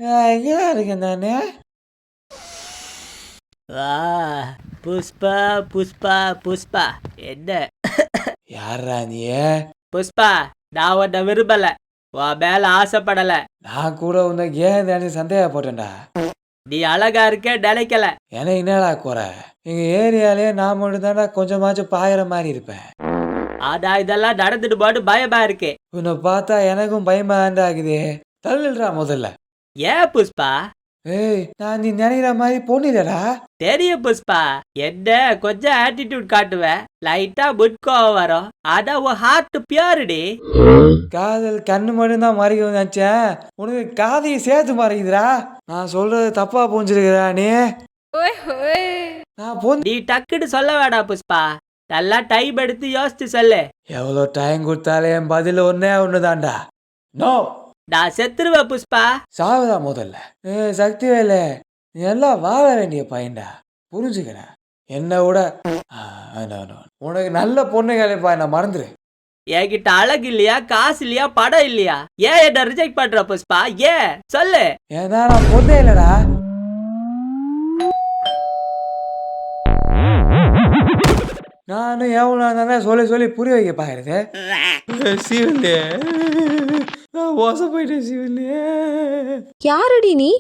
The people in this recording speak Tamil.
எங்கேயா இருக்கேன் நானு? வா புஷ்பா புஷ்பா புஷ்பா. என்ன யாரா நீ? புஷ்பா, நான் உன்னை விரும்பல, உன் மேல ஆசைப்படல. நான் கூட உன்னை ஏன் தானே சந்தேகப்பட்டேன்டா. நீ அழகா இருக்க நினைக்கல. எனக்கு என்னடா குறை? எங்க ஏரியாலே நான் மட்டும் தான்டா கொஞ்சமாச்சும் பாயிற மாதிரி இருப்பேன். ஆனா இதெல்லாம் நடந்துட்டு போட்டு பயமா இருக்கு. உன்னை பார்த்தா எனக்கும் பயமா தான்டா ஆகுது. தள்ளுடா முதல்ல. ஏன் புஷ்பா? ஏய், நான் நீ நினைக்கிற மாதிரி பொண்ணு இல்லடா. தெரியும் புஷ்பா, என்ன கொஞ்சம் ஆட்டிடியூட் காட்டுவேன், லைட்டா முட்கோவம் வரும், ஆனா உன் ஹார்ட் பியூரிடி. காதல் கண்ணு மட்டும் தான் மறைக்கும் நினைச்சேன், உனக்கு காதையை சேர்த்து மறைக்குதுடா. நான் சொல்றது தப்பா புரிஞ்சிருக்கிறா நீ? நான் நீ டக்குன்னு சொல்ல வேடா புஷ்பா, நல்லா டைம் எடுத்து யோசிச்சு சொல்லு. எவ்வளோ டைம் கொடுத்தாலே என் பதில் ஒன்னே ஒண்ணுதான்டா. நோ. நான் செத்துருவேன் புஷ்பா. சாவுதா முதல்ல. சக்தி வேலை, நீ எல்லாம் வாழ வேண்டிய பையன்டா, புரிஞ்சுக்கிறேன். என்ன விட உனக்கு நல்ல பொண்ணு கேளைப்பா, என்ன மறந்துரு. என்கிட்ட அழகு இல்லையா, காசு இல்லையா, படம் இல்லையா, ஏன் என்ன ரிஜெக்ட் பண்ற புஷ்பா? ஏன் சொல்லு. ஏன்னா நான் பொண்ணே இல்லடா. நானும் எவ்வளோ தான் சொல்லி சொல்லி புரிய வைக்க பாக்குறது. சிவல்லே, நான் மோசம் போயிட்டேன் சிவல்லே. யாரடி நீ?